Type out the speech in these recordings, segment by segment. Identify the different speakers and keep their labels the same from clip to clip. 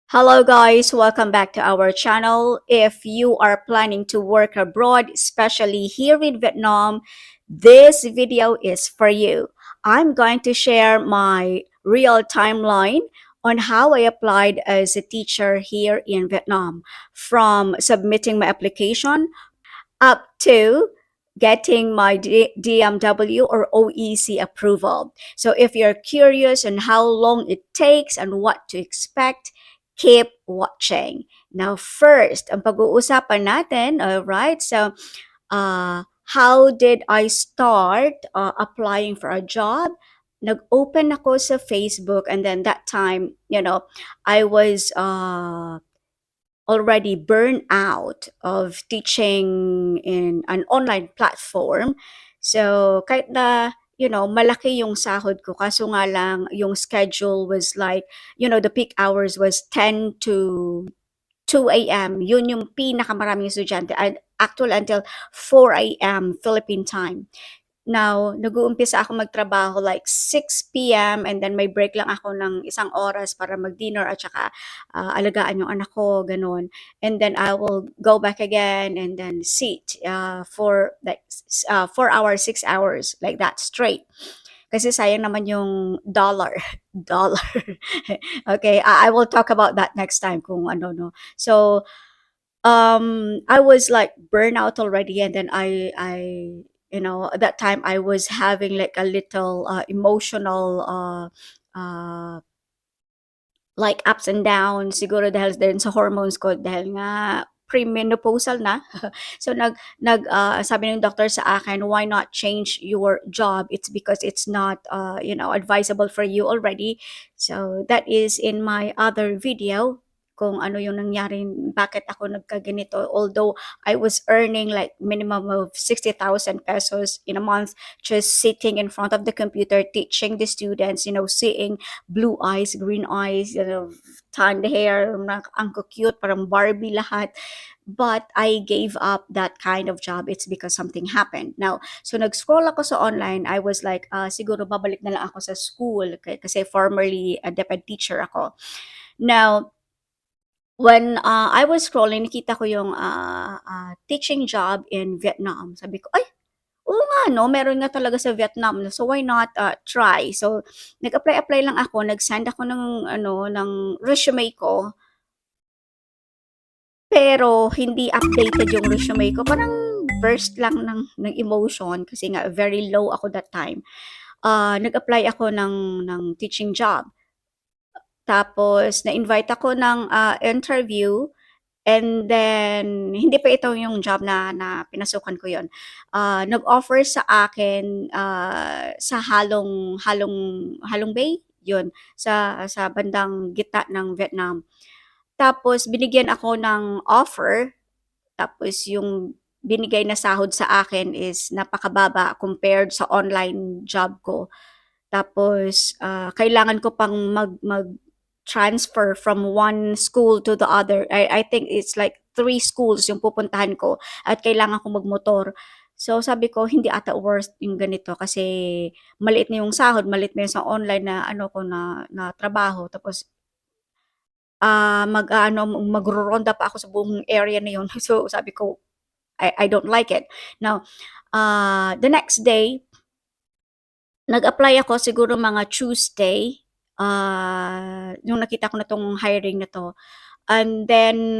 Speaker 1: Hello guys, welcome back to our channel. If you are planning to work abroad, especially here in Vietnam, this video is for you. I'm going to share my real timeline on how I applied as a teacher here in Vietnam, from submitting my application up to getting my DMW or OEC approval. So if you're curious on how long it takes and what to expect, keep watching. Now first, ang pag-uusapan natin, all right? So how did I start applying for a job? Nag-open ako sa Facebook, and then that time, I was already burned out of teaching in an online platform. So, kahit na, malaki yung sahod ko, kaso nga lang, yung schedule was like, the peak hours was 10 to 2 a.m. Yun yung pinakamaraming estudyante. And actually, until 4 a.m. Philippine time. Now, nag-uumpisa ako magtrabaho like 6 p.m. and then may break lang ako ng isang oras para mag-dinner at saka alagaan yung anak ko, ganun. And then I will go back again and then sit for like 4 hours, 6 hours, like that straight. Kasi sayang naman yung dollar. Dollar. Okay, I will talk about that next time kung ano, no. So, I was like burnout already, and then at that time I was having like a little emotional like ups and downs, siguro dahil din sa hormones ko dahil nga premenopausal na. So sabi ng doctor sa akin, why not change your job? It's because it's not advisable for you already. So that is in my other video kung ano yung nangyari, bakit ako nagkaganito. Although I was earning like minimum of 60,000 pesos in a month just sitting in front of the computer teaching the students, seeing blue eyes, green eyes, tanned hair, ang cute, parang Barbie lahat. But I gave up that kind of job. It's because something happened. Now, so nag-scroll ako sa online. I was like, siguro babalik na lang ako sa school kasi formerly a deputy teacher ako. Now, when I was scrolling, nakita ko yung teaching job in Vietnam. Sabi ko, ay, oo nga 'no, meron nga talaga sa Vietnam 'no, so why not, try? So, nag-apply-apply lang ako, nag-send ako ng resume ko, pero hindi updated yung resume ko. Parang burst lang ng emotion kasi nga very low ako that time. Nag-apply ako ng teaching job. Tapos na-invite ako ng, interview. And then, hindi pa ito yung job na pinasukan ko yon. Nag-offer sa akin sa Halong Bay, yun, sa bandang gitna ng Vietnam. Tapos, binigyan ako ng offer, tapos yung binigay na sahod sa akin is napakababa compared sa online job ko. Tapos, kailangan ko pang transfer from one school to the other. I think it's like 3 schools yung pupuntahan ko at kailangan ko magmotor. So sabi ko, hindi ata worth yung ganito kasi maliit na yung sahod, maliit na yung sa online na ano ko na trabaho. Tapos magro-ronda pa ako sa buong area na yun. So sabi ko, I don't like it. Now, the next day, nag-apply ako siguro mga Tuesday, yung nakita ko na 'tong hiring na 'to. And then,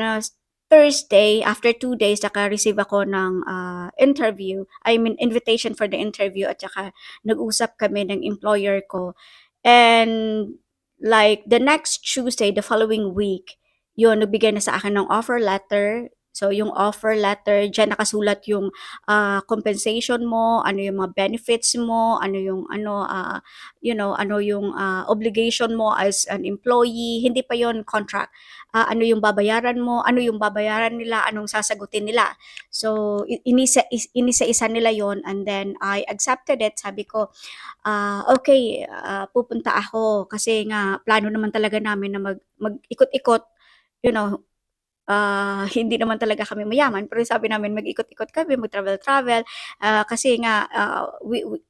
Speaker 1: Thursday, after 2 days, naka-receive ako ng interview. I mean, invitation for the interview at saka nag-usap kami ng employer ko. And like the next Tuesday, the following week, yun, nagbigay na sa akin ng offer letter. So, yung offer letter, diyan nakasulat yung compensation mo, ano yung mga benefits mo, ano yung obligation mo as an employee. Hindi pa yon contract. Ano yung babayaran mo, ano yung babayaran nila, anong sasagutin nila. So, inisa-isa nila yon, and then I accepted it. Sabi ko, okay, pupunta ako kasi nga plano naman talaga namin na mag-ikot-ikot, you know, hindi naman talaga kami mayaman, pero sabi namin mag-ikot-ikot kami, mag-travel-travel, kasi nga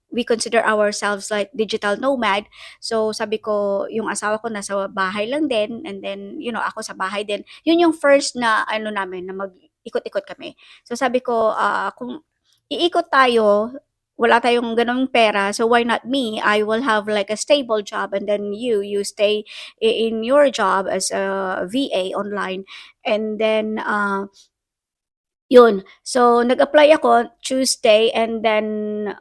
Speaker 1: we consider ourselves like digital nomad. So sabi ko, yung asawa ko nasa bahay lang din, and then ako sa bahay din. Yun yung first na ano namin na mag-ikot-ikot kami. So sabi ko, kung iikot tayo, wala tayong ganong pera, so why not me? I will have like a stable job, and then you stay in your job as a VA online, and then yun. So, nag-apply ako Tuesday, and then,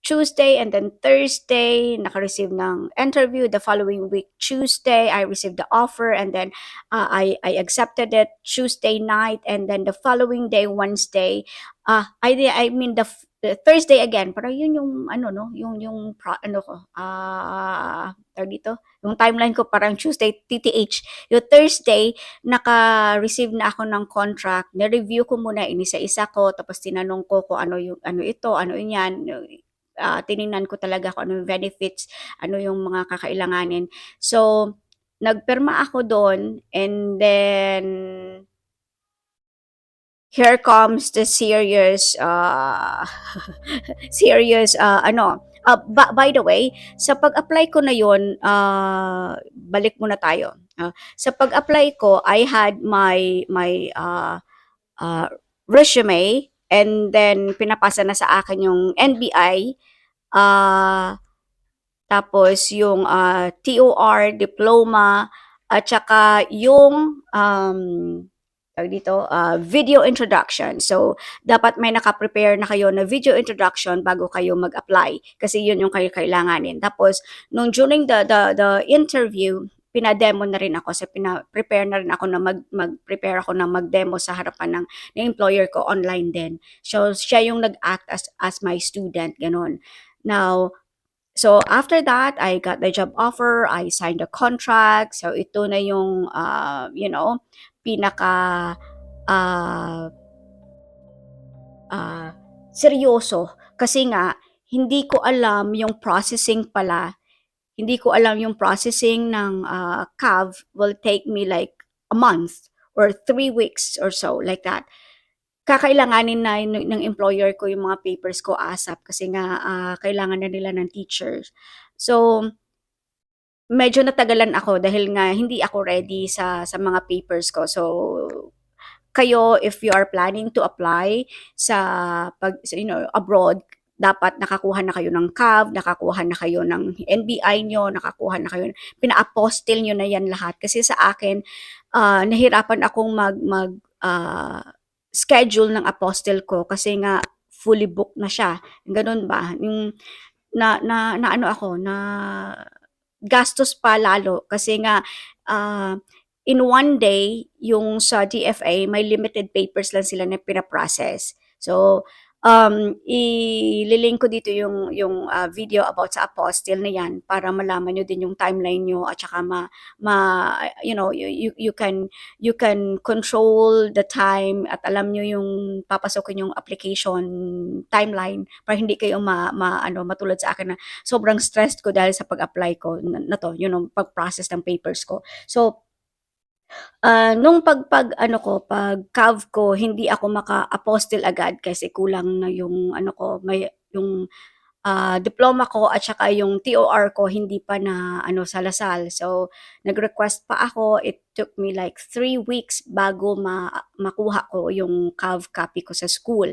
Speaker 1: Tuesday and then Thursday, naka-receive ng interview. The following week, Tuesday, I received the offer, and then I accepted it Tuesday night, and then the following day, Wednesday, I mean the Thursday again, pero yun yung ano no, yung ano ko, tawag dito, yung timeline ko parang Tuesday, TTH. Yung Thursday, naka-receive na ako ng contract, na-review ko muna, inisa-isa ko, tapos tinanong ko kung ano yung ano ito, ano yan, tiningnan ko talaga kung ano yung benefits, ano yung mga kakailanganin. So, nagpirma ako doon, and then here comes the serious serious by the way, sa pag-apply ko na yun, balik muna tayo. Sa pag-apply ko, I had my resume, and then pinapasa na sa akin yung NBI, ah, tapos yung TOR, diploma, at saka yung tawag dito, video introduction. So, dapat may naka-prepare na kayo na video introduction bago kayo mag-apply, kasi yun yung kayo kailanganin. Tapos, nung during the interview, pinademo na rin ako, sa pina-prepare na rin ako na mag-prepare ako na mag-demo sa harapan ng employer ko online din. So, siya yung nag-act as my student, ganun. Now, so after that, I got the job offer, I signed the contract. So ito na yung pinaka ah, ah, seryoso, kasi nga hindi ko alam yung processing pala. Hindi ko alam yung processing ng CAV will take me like a month or 3 weeks or so, like that. Kakailanganin na ng employer ko yung mga papers ko ASAP, kasi nga kailangan na nila ng teachers. So, medyo natagalan ako dahil nga hindi ako ready sa mga papers ko. So, kayo, if you are planning to apply abroad, dapat nakakuha na kayo ng CAV, nakakuha na kayo ng NBI nyo, nakakuha na kayo, pina-apostle nyo na yan lahat. Kasi sa akin, nahirapan akong schedule ng apostle ko, kasi nga fully booked na siya. Ganun ba? Yung na ano ako, na gastos pa lalo, kasi nga in one day, yung sa DFA, may limited papers lang sila na pina-process. So, ililink ko dito yung video about sa apostle na yan, para malaman nyo din yung timeline nyo, at saka you can control the time, at alam nyo yung papasokin yung application timeline, para hindi kayo matulad sa akin na sobrang stressed ko dahil sa pag-apply ko na to, pag-process ng papers ko. So, nung pag CAV ko, hindi ako maka-apostle agad, kasi kulang na yung ano ko, may yung diploma ko, at saka yung TOR ko hindi pa na salasal. So, nag-request pa ako. It took me like 3 weeks bago makuha ko yung CAV copy ko sa school.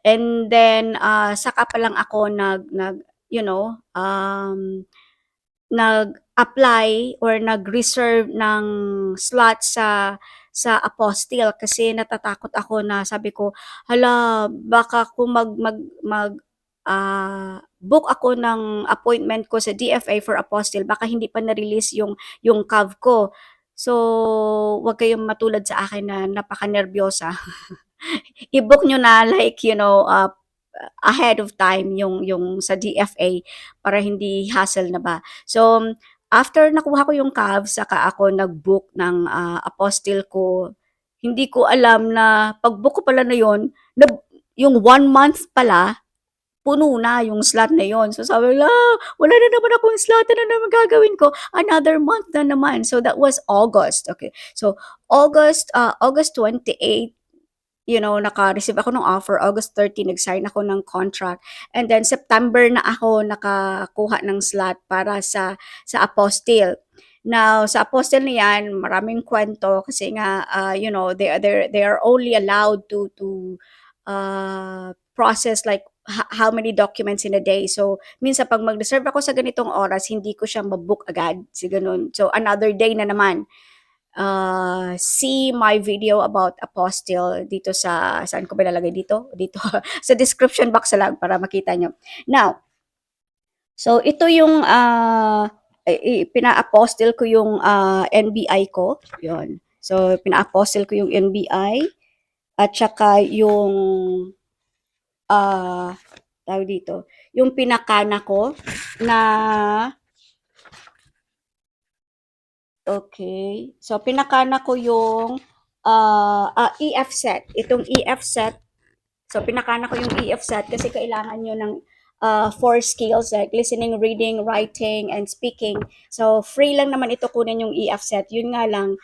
Speaker 1: And then, saka pa lang ako nag-apply or nag-reserve ng slot sa apostille, kasi natatakot ako na sabi ko, hala, baka kung book ako ng appointment ko sa DFA for apostille, baka hindi pa na-release yung CAV ko. So, wag kayong matulad sa akin na napaka-nervyosa. I-book nyo na like, ahead of time yung sa DFA, para hindi hassle na ba. So, after nakuha ko yung CAV, saka ako nag-book ng apostille ko. Hindi ko alam na pag-book ko pala na yun, yung 1 month pala, puno na yung slot na yon. So sabi ko, wala na naman akong slot, ano naman gagawin ko? Another month na naman. So that was August. Okay. So August 28, naka-receive ako ng offer. August 30, nag-sign ako ng contract. And then September na ako nakakuha ng slot para sa apostille. Now, sa apostille na yan, maraming kwento kasi nga, they are only allowed to process like how many documents in a day. So, minsan pag mag-reserve ako sa ganitong oras, hindi ko siya mabook agad. Si ganun. So, another day na naman. See my video about apostille dito saan ko ba ilalagay dito? Dito sa description box na lang para makita nyo. Now, so ito yung pina-apostille ko yung NBI ko. Yun. So, pina-apostille ko yung NBI at saka yung tawag dito, yung pinakana ko na okay. So, pinakana ko yung EF set. Itong EF set. So, pinakana ko yung EF set kasi kailangan nyo ng 4 skills like listening, reading, writing, and speaking. So, free lang naman ito kunin yung EF set. Yun nga lang,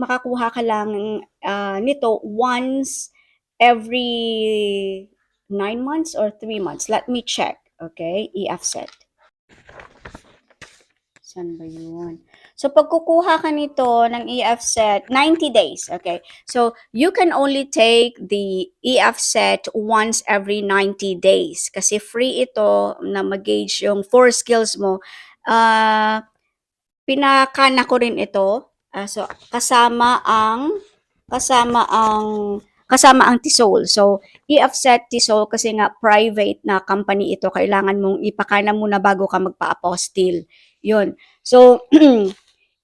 Speaker 1: makakuha ka lang nito once every 9 months or 3 months. Let me check. Okay, EF set. Saan ba yun? So, pag kukuha ka nito ng EF set, 90 days, okay? So, you can only take the EF set once every 90 days kasi free ito na mag-gauge yung 4 skills mo. Pinakana ko rin ito. So, kasama ang TESOL. So, EF set TESOL kasi nga private na company ito. Kailangan mong ipakana muna bago ka magpa-apostille. Yun. So,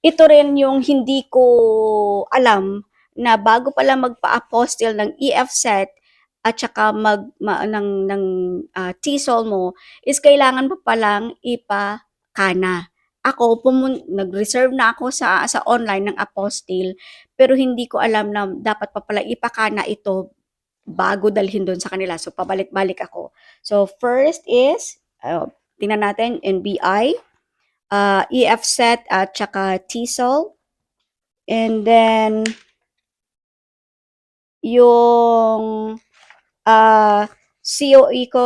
Speaker 1: ito rin yung hindi ko alam na bago pala magpa-apostille ng EF set at saka ng TESOL mo is kailangan mo palang ipakana. Ako, nag-reserve na ako sa online ng apostille pero hindi ko alam na dapat pa pala ipakana ito bago dalhin doon sa kanila. So, pabalik-balik ako. So, first is, tingnan natin, NBI, EF set at saka TESOL. And then, yung COE ko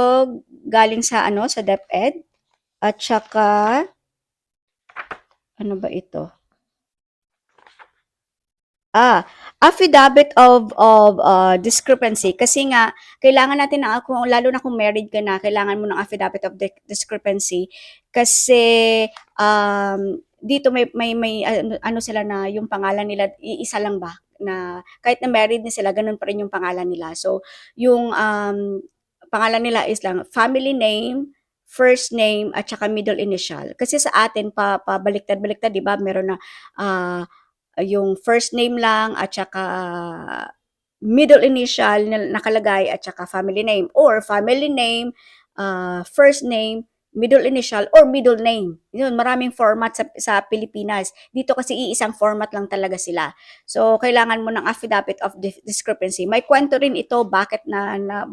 Speaker 1: galing sa DepEd. At saka, ano ba ito? Affidavit of discrepancy kasi nga kailangan natin lalo na kung married ka na, kailangan mo ng affidavit of discrepancy kasi dito may ano sila na yung pangalan nila iisa lang ba na kahit na married na sila ganun pa rin yung pangalan nila. So yung pangalan nila is lang family name, first name at saka middle initial. Kasi sa atin pabaliktad-baliktad, 'di ba? Meron na yung first name lang at saka middle initial na nakalagay at saka family name or family name, first name, middle initial or middle name. Yun, maraming format sa Pilipinas. Dito kasi iisang format lang talaga sila. So kailangan mo ng affidavit of discrepancy. May kwento rin ito bakit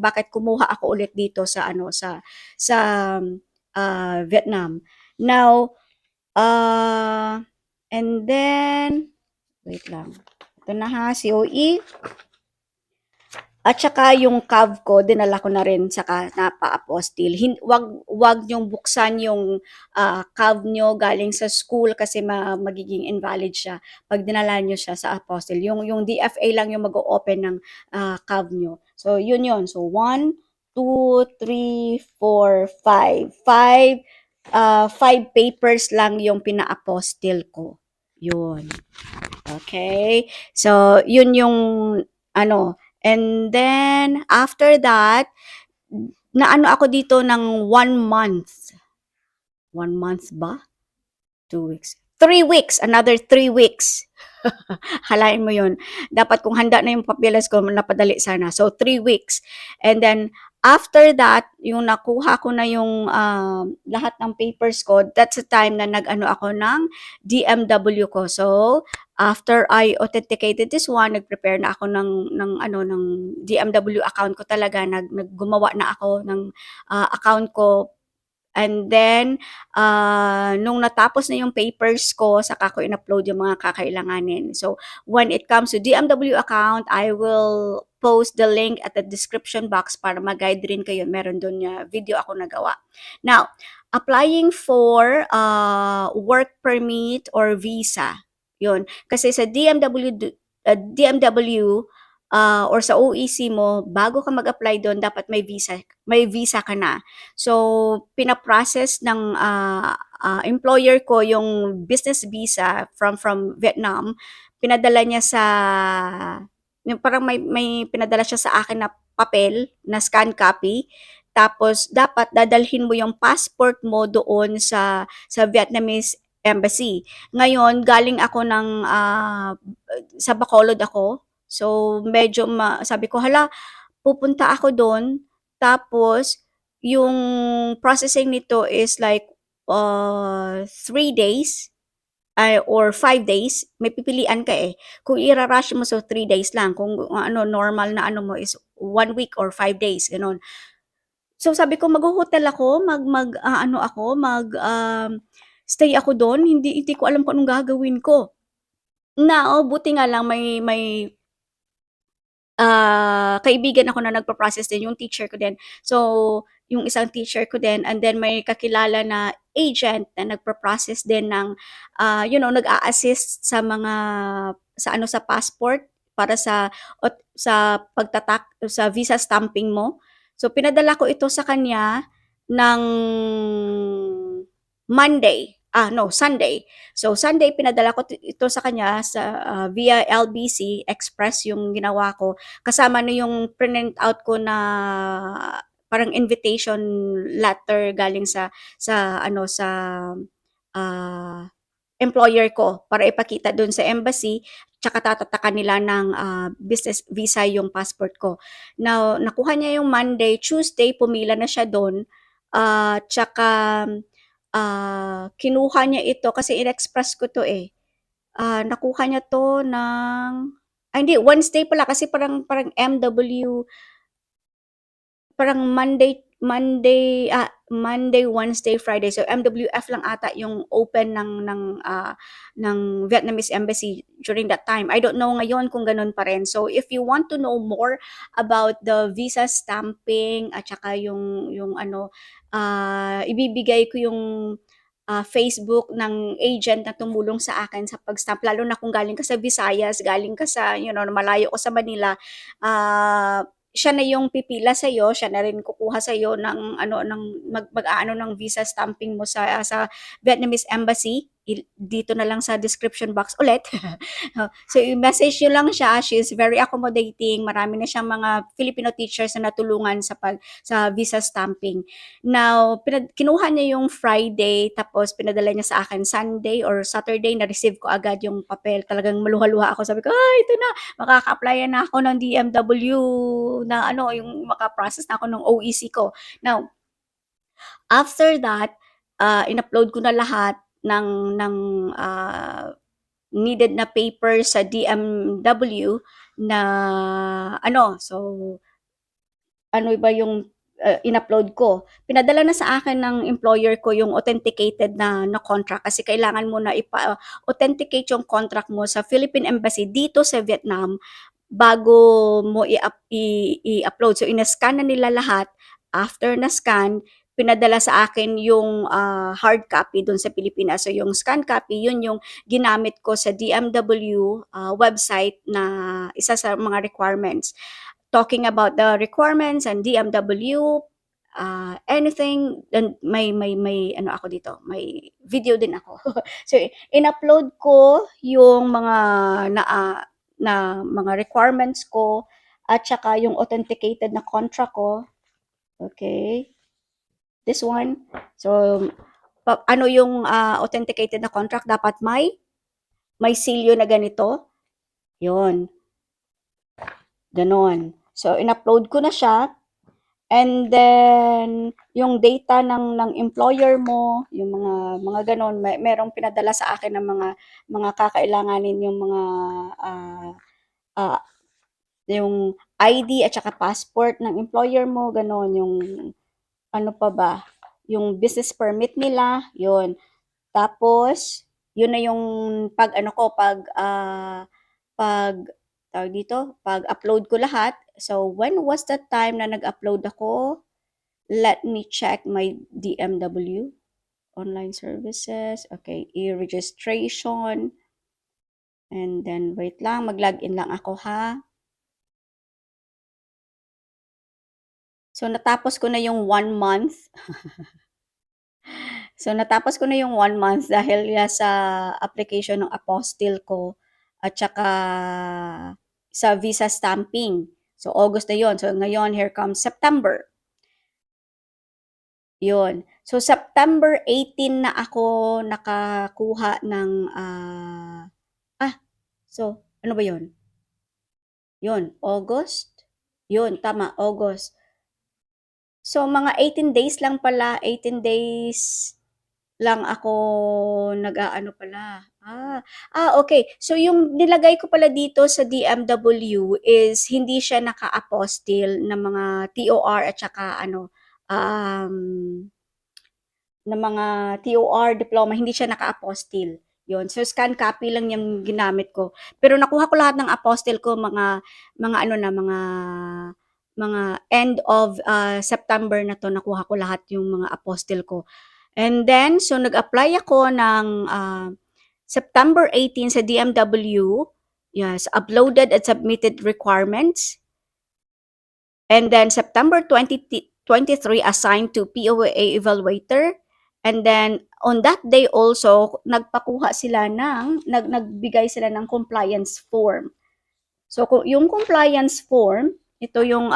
Speaker 1: bakit kumuha ako ulit dito sa Vietnam. Now and then wait lang. Ito na ha, COE. At saka yung CAV ko, dinala ko na rin saka napa-apostille. Wag niyong buksan yung CAV nyo galing sa school kasi magiging invalid siya pag dinala nyo siya sa apostille. Yung DFA lang yung mag-open ng CAV nyo. So, yun. So, 1, 2, 3, 4, 5. 5 papers lang yung pina-apostille ko. Yun. Okay? So, yun yung and then after that, ako dito ng 1 month. 1 month ba? 2 weeks. 3 weeks, another 3 weeks. Halain mo yun. Dapat kung handa na yung papeles ko, napadali sana. So, 3 weeks. And then, after that, yung nakuha ko na yung lahat ng papers ko, that's the time na ako ng DMW ko. So, after I authenticated this one, nag-prepare na ako ng DMW account ko talaga. Naggumawa na ako ng account ko And then, nung natapos na yung papers ko, saka ko in-upload yung mga kakailanganin. So, when it comes to DMW account, I will post the link at the description box para mag-guide rin kayo. Meron doon video ako nagawa. Now, applying for work permit or visa. Yun. Kasi sa DMW or sa OEC mo, bago ka mag-apply doon, dapat may visa ka na. So, pinaprocess ng employer ko yung business visa from Vietnam. Pinadala niya sa, yung parang may pinadala siya sa akin na papel, na scan copy. Tapos, dapat dadalhin mo yung passport mo doon sa Vietnamese embassy. Ngayon, galing ako sa Bacolod ako. So, medyo sabi ko, hala, pupunta ako doon, tapos yung processing nito is like 3 days or 5 days, may pipilian ka eh. Kung ira-rush mo so 3 days lang, kung ano normal na ano mo is 1 week or 5 days, ganun. So sabi ko magho-hotel ako, ano ako, stay ako doon, hindi ko alam kung anong gagawin ko. Buti nga lang may kaibigan ako na nagpo-process din, yung teacher ko din. So, yung isang teacher ko din and then may kakilala na agent na nagpo-process din ng, nag-a-assist sa passport para sa sa visa stamping mo. So, pinadala ko ito sa kanya ng Sunday. So, Sunday pinadala ko ito sa kanya via LBC Express yung ginawa ko. Kasama na yung print out ko na parang invitation letter galing sa employer ko para ipakita dun sa embassy, tsaka tatatakan nila ng business visa yung passport ko. Now, nakuha niya yung Monday, Tuesday pumila na siya dun, tsaka kinuha niya ito kasi in-express ko 'to, eh. Nakuha niya 'to hindi, Wednesday pala kasi parang parang MW, parang Monday, Wednesday, Friday. So, MWF lang ata yung open ng Vietnamese embassy during that time. I don't know ngayon kung ganun pa rin. So, if you want to know more about the visa stamping at saka yung ibibigay ko yung Facebook ng agent na tumulong sa akin sa pag-stamp. Lalo na kung galing ka sa Visayas, galing ka malayo ko sa Manila, siya na yung pipila sa'yo, siya na rin kukuha sa'yo mag-aano ng visa stamping mo sa Vietnamese embassy. Dito na lang sa description box ulit. So, i-message nyo lang siya. She is very accommodating. Marami na siyang mga Filipino teachers na natulungan sa visa stamping. Now, kinuha niya yung Friday, tapos pinadala niya sa akin Sunday or Saturday, na-receive ko agad yung papel. Talagang maluha-luha ako. Sabi ko, ito na, makaka-apply na ako ng DMW na yung maka-process na ako ng OEC ko. Now, after that, in-upload ko na lahat ng needed na paper sa DMW na so ano ba yung in-upload ko. Pinadala na sa akin ng employer ko yung authenticated na contract kasi kailangan mo na authenticate yung contract mo sa Philippine Embassy dito sa Vietnam bago mo i-upload. So, ina-scan na nila lahat. After na-scan, pinadala sa akin yung hard copy dun sa Pilipinas. So, yung scan copy, yun yung ginamit ko sa DMW website na isa sa mga requirements. Talking about the requirements and DMW, anything, and may ako dito, may video din ako. So, in-upload ko yung na mga requirements ko at saka yung authenticated na contract ko. Okay. This one. So, yung authenticated na contract, dapat may silyo na ganito. Yun. Ganon. So, in-upload ko na siya. And then, yung data ng employer mo, yung mga ganon, merong pinadala sa akin ng mga kakailanganin, yung ID at saka passport ng employer mo, ganon, yung ano pa ba, yung business permit nila, yun. Tapos, yun na yung pag ano ko, pag tawag dito, pag-upload ko lahat. So, when was the time na nag-upload ako? Let me check my DMW online services. Okay, e-registration. And then, wait lang, mag-login lang ako ha. So, natapos ko na yung 1 month. So, natapos ko na yung 1 month dahil ya sa application ng apostille ko at saka sa visa stamping. So, August na yon. So, ngayon, here comes September. Yun. So, September 18 na ako nakakuha ng, so, ano ba yun? Yun, August? Yun, tama, August. So, mga 18 days lang pala, 18 days lang ako nag-aano pala. Okay. So, yung nilagay ko pala dito sa DMW is hindi siya naka-apostille ng mga TOR at saka ano, ng mga TOR diploma, hindi siya naka-apostille. Yun. So, scan copy lang yung ginamit ko. Pero nakuha ko lahat ng apostille ko mga ano na, mga end of September na to, nakuha ko lahat yung mga apostille ko. And then, so nag-apply ako ng September 18 sa DMW. Yes, uploaded and submitted requirements. And then September 2023 assigned to POA evaluator. And then on that day also, nagpakuha sila nagbigay sila ng compliance form. So yung compliance form, ito yung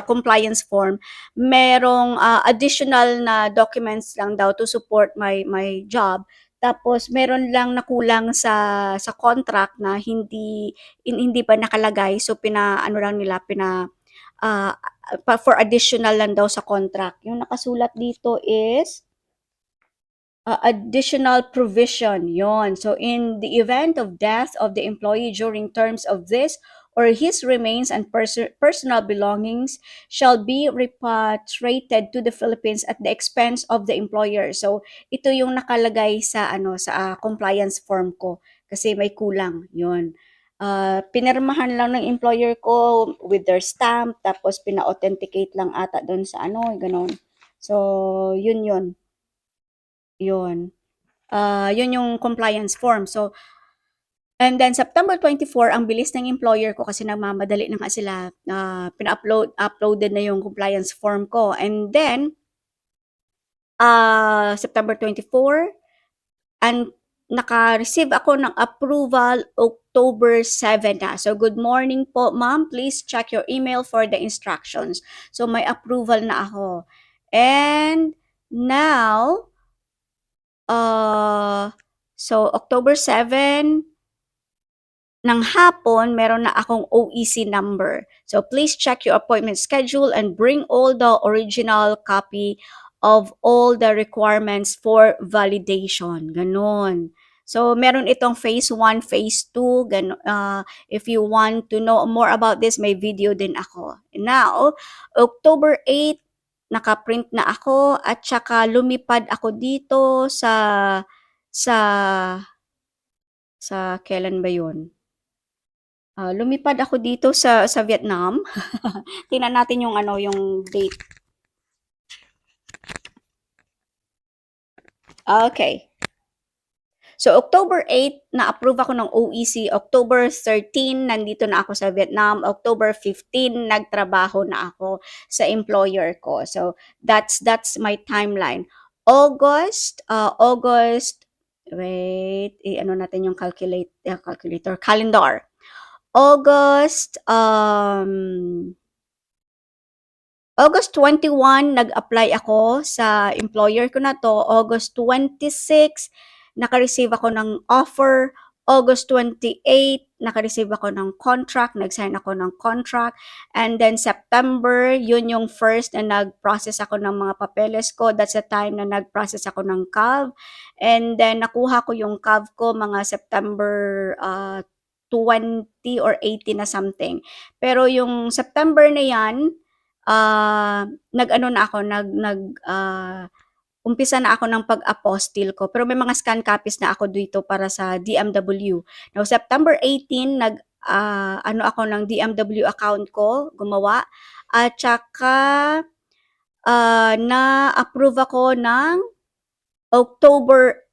Speaker 1: compliance form, merong additional na documents lang daw to support my job. Tapos meron lang nakulang sa contract na hindi pa nakalagay. So pinaano lang nila uh, for additional lang daw sa contract. Yung nakasulat dito is additional provision, yon. So in the event of death of the employee during terms of this or his remains and personal belongings shall be repatriated to the Philippines at the expense of the employer. So ito yung nakalagay sa compliance form ko kasi may kulang, yon. Pinirmahan lang ng employer ko with their stamp, tapos pina-authenticate lang ata doon sa ganon. So yun. Yun. Yun yung compliance form. So, and then September 24, ang bilis ng employer ko kasi nagmamadali na nga sila. Uploaded na yung compliance form ko. And then, September 24, and naka-receive ako ng approval October 7 na. So, good morning po, ma'am. Please check your email for the instructions. So, may approval na ako. And now, so October 7 ng hapon, meron na akong OEC number. So please check your appointment schedule and bring all the original copy of all the requirements for validation. Ganon. So meron itong phase 1, phase 2. If you want to know more about this, may video din ako. Now, October 8, nakaprint na ako at saka lumipad ako dito sa kailan ba yun? Lumipad ako dito sa Vietnam. Tingnan natin yung yung date. Okay. So October 8 na-approve ako ng OEC, October 13 nandito na ako sa Vietnam, October 15 nagtrabaho na ako sa employer ko. So that's my timeline. August, wait, ano natin yung calculator, calendar. August 21, nag-apply ako sa employer ko na to. August 26, naka-receive ako ng offer. August 28, naka-receive ako ng contract. Nag-sign ako ng contract. And then September, yun yung first na nag-process ako ng mga papeles ko. That's the time na nag-process ako ng CAV. And then nakuha ko yung CAV ko mga September 20 or 18 na something. Pero yung September na yan, nag-ano na ako, umpisa na ako ng pag-apostille ko. Pero may mga scan copies na ako dito para sa DMW. Now, September 18, ano ako ng DMW account ko, gumawa. At saka, na-approve ako ng October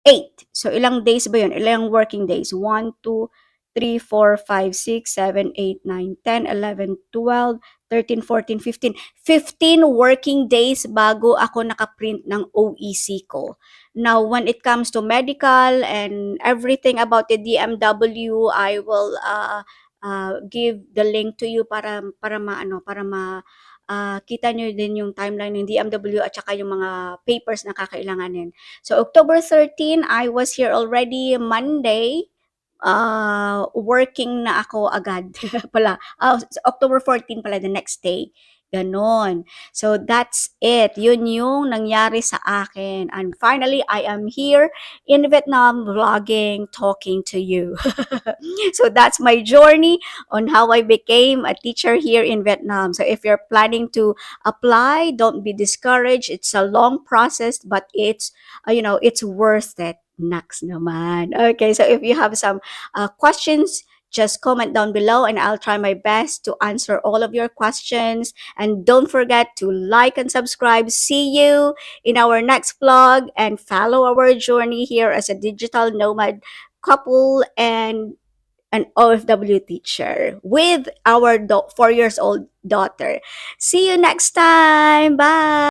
Speaker 1: 8. So, ilang days ba yun? Ilang working days? 1, 2, 3, 4, 5, 6, 7, 8, 9, 10, 11, 12, 13, 14, 15. 15 working days bago ako nakaprint ng OEC ko. Now, when it comes to medical and everything about the DMW, I will give the link to you para maano, para kita nyo din yung timeline ng DMW at saka yung mga papers na kakailanganin. So, October 13, I was here already. Monday, working na ako agad pala. October 14 pala, the next day. Ganon. So, that's it. Yun yung nangyari sa akin. And finally, I am here in Vietnam vlogging, talking to you. So, that's my journey on how I became a teacher here in Vietnam. So, if you're planning to apply, don't be discouraged. It's a long process, but it's worth it. Next naman. Okay, so if you have some questions, just comment down below and I'll try my best to answer all of your questions. And don't forget to like and subscribe. See you in our next vlog and follow our journey here as a digital nomad couple and an OFW teacher with our 4 years old daughter. See you next time. Bye.